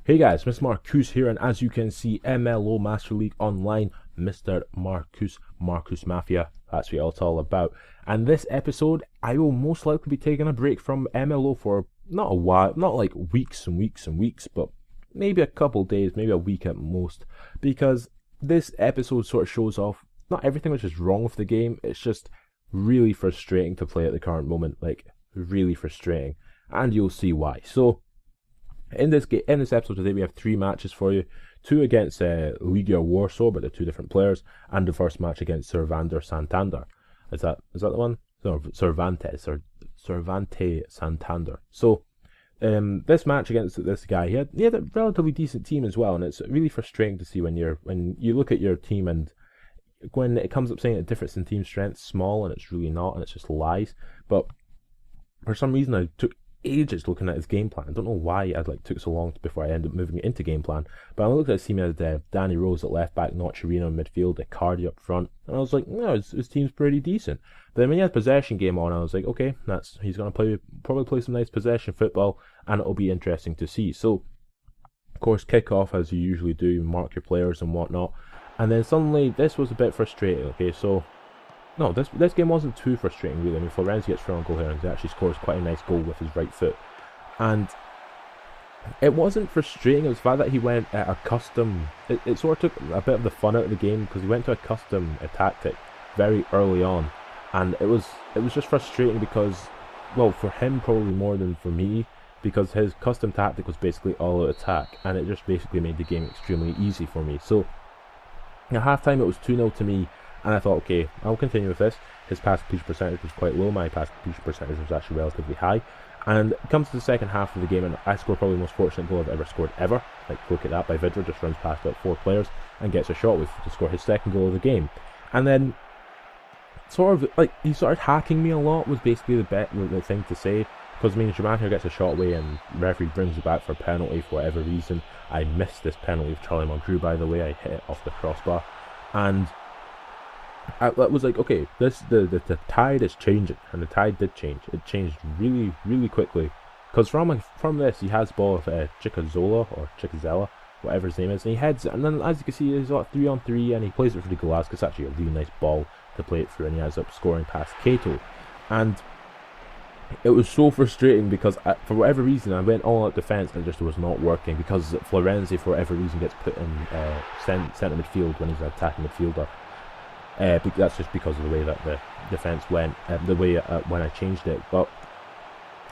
Hey guys, Mr. Marcus here, and as you can see, MLO Master League Online, Mr. Marcus Mafia, that's what it's all about. And this episode, I will most likely be taking a break from MLO for not a while, not like weeks and weeks and weeks, but maybe a couple days, maybe a week at most, because this episode sort of shows off not everything which is wrong with the game, it's just really frustrating to play at the current moment, like really frustrating, and you'll see why. So, in this episode today, we have 3 matches for you. 2 against Liga Warsaw, but they're 2 different players, and the first match against Cervantes Santander. Is that the one? No, Cervantes Santander. So, this match against this guy, he had a relatively decent team as well, and it's really frustrating to see when you look at your team and when it comes up saying the difference in team strength small, and it's really not, and it's just lies. But for some reason, I took ages looking at his game plan. I don't know why I took so long before I ended up moving it into game plan. But I looked at his team as Donnie Willow at left back, Nocherino in midfield, Icardi up front, and I was like, no, his team's pretty decent. But then when he had possession game on, I was like, okay, he's gonna probably play some nice possession football, and it'll be interesting to see. So, of course, kick off as you usually do, mark your players and whatnot, and then suddenly this was a bit frustrating. Okay, so. No, this game wasn't too frustrating really. I mean, Florenzi gets through on goal here and he actually scores quite a nice goal with his right foot. And it wasn't frustrating, it was the fact that he went at a custom... It sort of took a bit of the fun out of the game because he went to a custom tactic very early on. And it was just frustrating because, well, for him probably more than for me, because his custom tactic was basically all-out attack, and it just basically made the game extremely easy for me. So, at half-time it was 2-0 to me. And I thought, okay, I'll continue with this. His pass completion percentage was quite low. My pass completion percentage was actually relatively high. And it comes to the second half of the game, and I scored probably the most fortunate goal I've ever scored ever. Like, look at that by Vidra, just runs past about 4 players and gets a shot to score his second goal of the game. And then, he started hacking me a lot, was basically the thing to say. Because, I mean, Jaman here gets a shot away, and referee brings it back for a penalty for whatever reason. I missed this penalty of Charlie Mondrew, by the way. I hit it off the crossbar. And I was like, okay, the tide is changing, and the tide did change. It changed really, really quickly, because from this he has ball of Chikazella, whatever his name is, and he heads it, and then as you can see, he's got 3-on-3, and he plays it for the Glasgow. It's actually a really nice ball to play it through, and he ends up scoring past Cato. And it was so frustrating because for whatever reason I went all out defence and it just was not working, because Florenzi for whatever reason gets put in centre midfield when he's an attacking midfielder. That's just because of the way that the defence went, when I changed it. But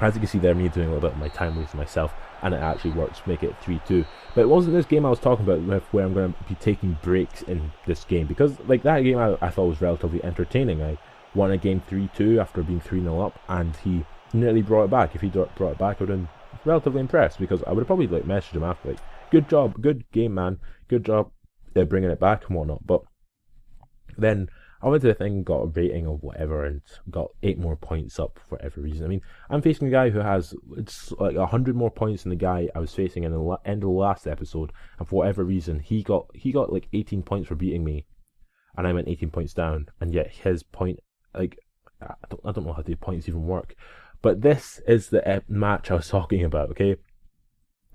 as you can see there, me doing a little bit of my time wasting myself, and it actually works to make it 3-2. But it wasn't this game I was talking about where I'm going to be taking breaks in this game, because like that game I thought was relatively entertaining. I won a game 3-2 after being 3-0 up, and he nearly brought it back. If he brought it back, I would have been relatively impressed, because I would have probably messaged him after, like, good job, good game, man, good job bringing it back and whatnot. But then I went to the thing, got a rating of whatever, and got 8 more points up for whatever reason. I mean, I'm facing a guy who has like 100 more points than the guy I was facing in the end of the last episode, and for whatever reason, he got like 18 points for beating me, and I went 18 points down, and yet his point, like, I don't know how the points even work. But this is the match I was talking about, okay?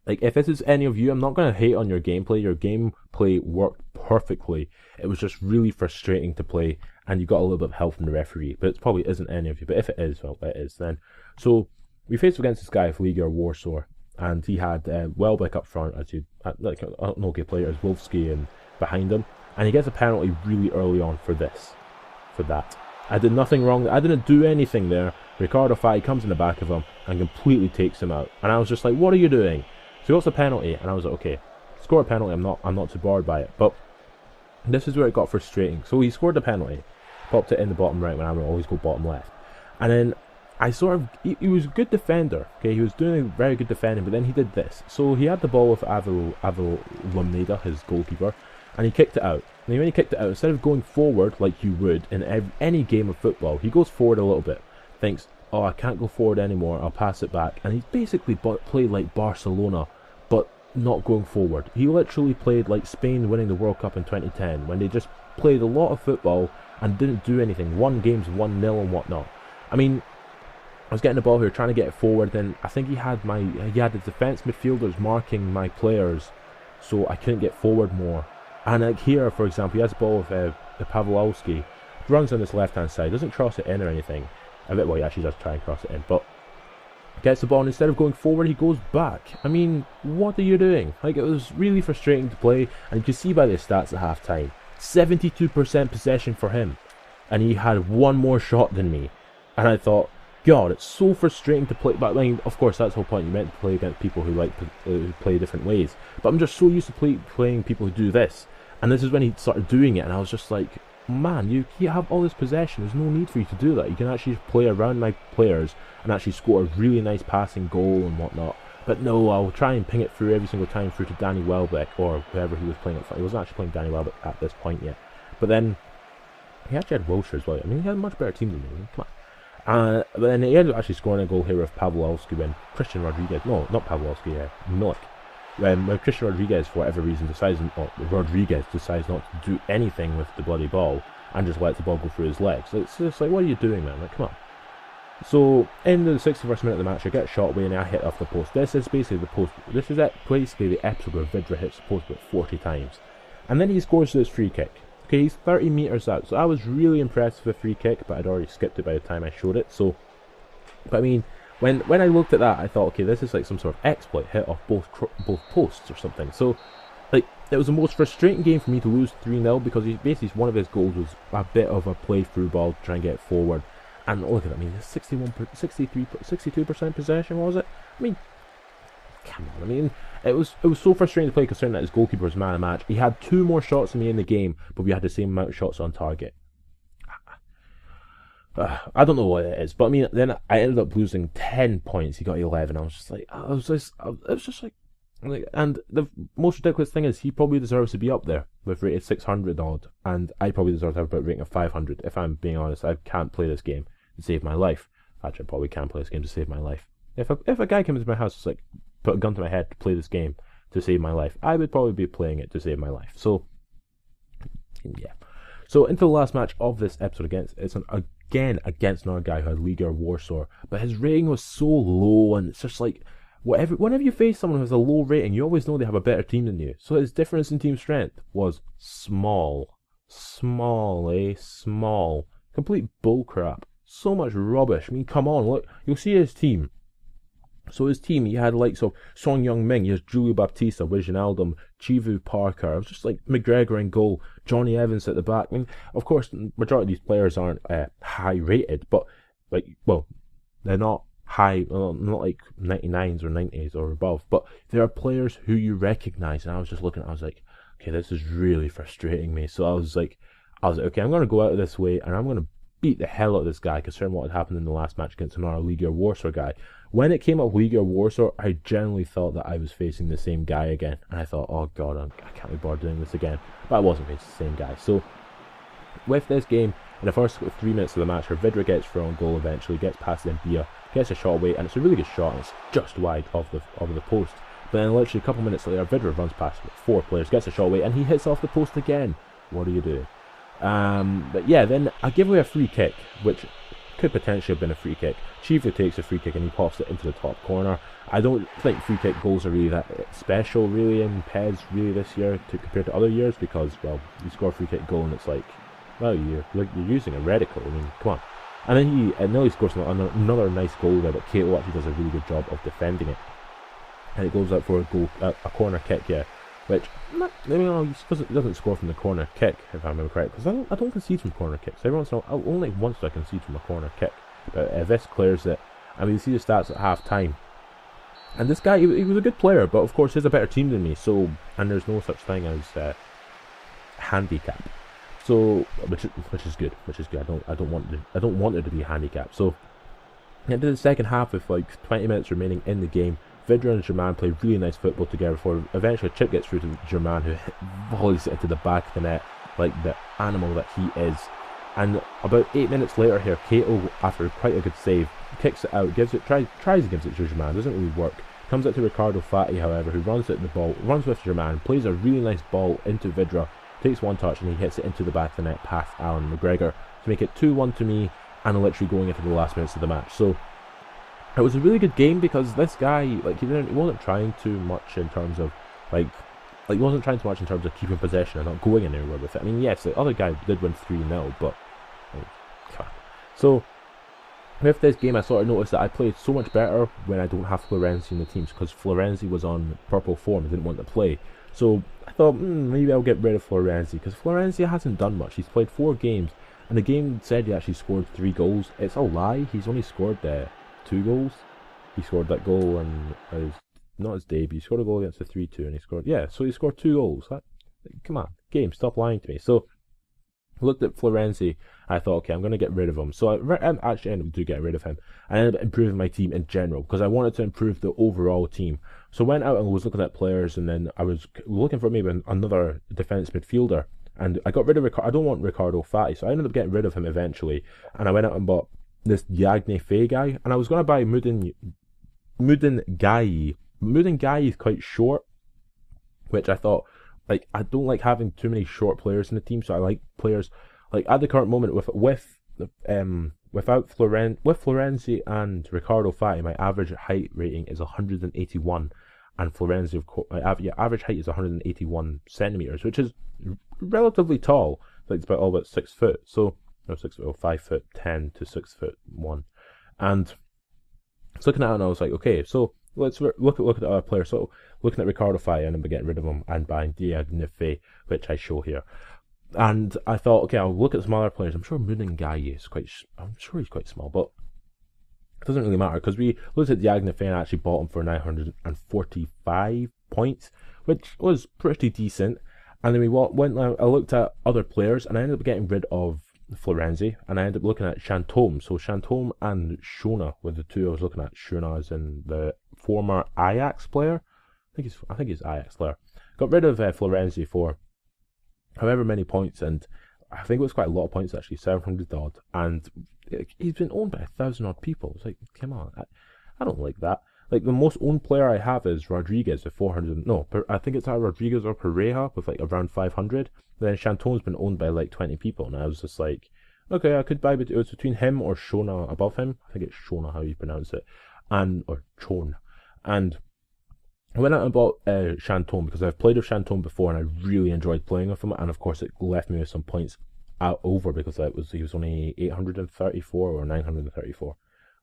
Like, if this is any of you, I'm not going to hate on your gameplay. Your gameplay worked perfectly. It was just really frustrating to play, and you got a little bit of help from the referee. But it probably isn't any of you. But if it is, well, it is then. So, we faced against this guy, Liga Warsaw, and he had Welbeck up front, like an okay player, as Wolfsky and behind him. And he gets a penalty really early on for that. I did nothing wrong. I didn't do anything there. Ricardo Fai comes in the back of him and completely takes him out. And I was just like, what are you doing? So he got a penalty, and I was like, okay, score a penalty, I'm not too bored by it. But this is where it got frustrating. So he scored the penalty, popped it in the bottom right when I would always go bottom left. And then he was a good defender, okay, he was doing a very good defending, but then he did this. So he had the ball with Avil Lumneda, his goalkeeper, and he kicked it out. And when he kicked it out, instead of going forward like you would in any game of football, he goes forward a little bit, thinks, oh, I can't go forward anymore, I'll pass it back. And he basically played like Barcelona, but not going forward. He literally played like Spain winning the World Cup in 2010, when they just played a lot of football and didn't do anything. Won games 1-0 and whatnot. I mean, I was getting the ball here, trying to get it forward, and I think he had the defence midfielders marking my players, so I couldn't get forward more. And like here, for example, he has the ball with Pawlowski, runs on his left-hand side, doesn't cross it in or anything. Well, he actually does try and cross it in, but gets the ball, and instead of going forward, he goes back. I mean, what are you doing? Like, it was really frustrating to play, and you can see by the stats at half-time, 72% possession for him, and he had one more shot than me. And I thought, God, it's so frustrating to play. But I mean, of course, that's the whole point. You meant to play against people who play different ways. But I'm just so used to playing people who do this. And this is when he started doing it, and I was just like, man, you have all this possession. There's no need for you to do that. You can actually play around my players and actually score a really nice passing goal and whatnot. But no, I'll try and ping it through every single time through to Danny Welbeck or whoever he was playing it for. He wasn't actually playing Danny Welbeck at this point yet. But then he actually had Wilshere as well. I mean, he had a much better team than me. Come on. But then he ended up actually scoring a goal here with Pawlowski when Christian Rodriguez, no, not Pawlowski, Milik. When Christian Rodriguez, for whatever reason, decides not to do anything with the bloody ball and just lets the ball go through his legs. It's just like, what are you doing, man? Like, come on. So, in the 61st minute of the match, I get shot away and I hit off the post. This is basically the post. This is basically the episode where Vydra hits the post about 40 times. And then he scores this free kick. Okay, he's 30 metres out, so I was really impressed with the free kick, but I'd already skipped it by the time I showed it, so... But I mean, when I looked at that, I thought, okay, this is like some sort of exploit, hit off both posts or something. So, like, it was the most frustrating game for me to lose 3-0, because one of his goals was a bit of a play-through ball to try and get it forward. And look at that, I mean, 62% possession, was it? I mean, come on, I mean... It was so frustrating to play, considering that his goalkeeper was man of the match. He had 2 more shots than me in the game, but we had the same amount of shots on target. I don't know what it is, but I mean, then I ended up losing 10 points. He got 11. I was just like, and the most ridiculous thing is, he probably deserves to be up there with rated 600 odd, and I probably deserve to have a rating of 500. If I'm being honest, I can't play this game to save my life. Actually, I probably can play this game to save my life. If a guy comes to my house, it's like, put a gun to my head to play this game to save my life, I would probably be playing it to save my life. So, yeah. So, into the last match of this episode against another guy who had Legia Warsaw, but his rating was so low, and it's just like, whenever you face someone who has a low rating, you always know they have a better team than you. So his difference in team strength was small. Small. Complete bullcrap. So much rubbish. I mean, come on, look, you'll see his team. So his team, he had likes of Song Young-min, he has Julio Baptista, Wijnaldum, Chivu Parker. It was just like McGregor in goal, Johnny Evans at the back. I mean, of course, the majority of these players aren't high rated, but they're not high, not like 99s or 90s or above, but there are players who you recognise. And I was just looking, I was like, okay, this is really frustrating me. So I was like, okay, I'm going to go out of this way and I'm going to beat the hell out of this guy, considering what had happened in the last match against another Legia Warsaw guy. When it came up Legia Warsaw, I generally thought that I was facing the same guy again, and I thought, oh god, I can't be bothered doing this again. But I wasn't facing the same guy. So, with this game, in the first 3 minutes of the match, Vydra gets through on goal eventually, gets past Mbia, gets a shot away, and it's a really good shot, and it's just wide of the post. But then literally a couple minutes later, Vydra runs past 4 players, gets a shot away, and he hits off the post again. What are you doing? But yeah, then I give away a free kick, which could potentially have been a free kick. Chivu takes a free kick and he pops it into the top corner. I don't think free kick goals are really that special really in PES really this year compared to other years, because, well, you score a free kick goal and it's like, well, you're using a reticle. I mean, come on. And then he nearly scores another nice goal there, but Kato actually does a really good job of defending it. And it goes out for a corner kick, yeah. Which, he doesn't score from the corner kick, if I remember correctly, because I don't concede from corner kicks. Every once in a while, only once do I concede from a corner kick. But this clears it. I mean, you see the stats at half time. And this guy, he was a good player, but of course he's a better team than me, so, and there's no such thing as handicap. So, which is good. I don't want there to be a handicap. So, into the second half with like 20 minutes remaining in the game, Vydra and German play really nice football together before eventually a chip gets through to German, who volleys it into the back of the net like the animal that he is. And about 8 minutes later here, Kato, after quite a good save, kicks it out, tries to give it to German, doesn't really work. Comes out to Ricardo Fati, however, who runs with German, plays a really nice ball into Vydra, takes one touch and he hits it into the back of the net past Alan McGregor to make it 2-1 to me, and literally going into the last minutes of the match. So it was a really good game because this guy, like, he wasn't trying too much in terms of, like he wasn't trying too much in terms of keeping possession and not going anywhere with it. I mean, yes, the other guy did win 3-0, but oh, crap. So with this game, I sort of noticed that I played so much better when I don't have Florenzi in the teams, because Florenzi was on purple form and didn't want to play. So I thought, maybe I'll get rid of Florenzi, because Florenzi hasn't done much. He's played 4 games, and the game said he actually scored 3 goals. It's a lie. He's only scored 2 goals. He scored that goal and not his debut. He scored a goal against the 3-2, and so he scored 2 goals. Come on, game, stop lying to me. So I looked at Florenzi. I thought, okay, I'm going to get rid of him. So I actually ended up getting rid of him. I ended up improving my team in general because I wanted to improve the overall team. So I went out and was looking at players, and then I was looking for maybe another defence midfielder. And I got rid of I don't want Ricardo Fati, so I ended up getting rid of him eventually. And I went out and bought this Yagne Fay guy, and I was going to buy Mudin Gaye. Mudin Gaye is quite short, which I thought, like, I don't like having too many short players in the team, so I like players, like, at the current moment, with Florenzi and Ricardo Fati, my average height rating is 181, and Florenzi, of course, my average height is 181 centimeters, which is relatively tall. Like, it's about 6 foot, so, no, 6 foot, 5'10" to 6'1", and I was looking at it and I was like, okay, so let's look at our players. So looking at Ricardo Fay, and I'm getting rid of him and buying Yagne Fay, which I show here. And I thought, okay, I'll look at some other players. I'm sure Moonin Guy is I'm sure he's quite small, but it doesn't really matter because we looked at Yagne Fay and actually bought him for 945 points, which was pretty decent. And then I looked at other players, and I ended up getting rid of Florenzi, and I ended up looking at Chantôme. So Chantôme and Shona were the two I was looking at. Shona is in the former Ajax player. I think he's Ajax player. Got rid of Florenzi for however many points, and I think it was quite a lot of points actually, 700 odd. And he's been owned by 1,000 odd people. It's like, come on, I don't like that. Like, the most owned player I have is Rodriguez with 400. No, I think it's either Rodriguez or Pereira with like around 500. Then Chantone's been owned by like 20 people, and I was just like, okay, I could buy it. It was between him or Shona above him. I think it's Shona how you pronounce it, or Chone. And I went out and bought Chantôme because I've played with Chantôme before, and I really enjoyed playing with him. And of course, it left me with some points over because he was only 834 or 934.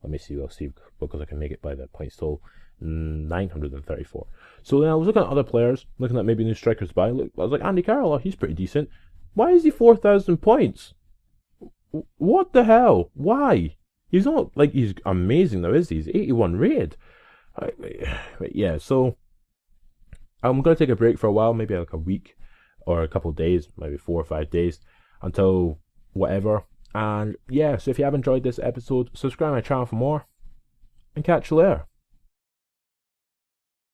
Let me see, we'll see, because I can make it by the points total, 934. So then I was looking at other players, looking at maybe new strikers to buy. I was like, Andy Carroll, he's pretty decent. Why is he 4,000 points? What the hell? Why? He's not, like, he's amazing though, is he? He's 81 rated. Yeah, so I'm going to take a break for a while, maybe like a week or a couple of days, maybe 4 or 5 days, until whatever. And yeah, so if you have enjoyed this episode, subscribe to my channel for more, and catch you later.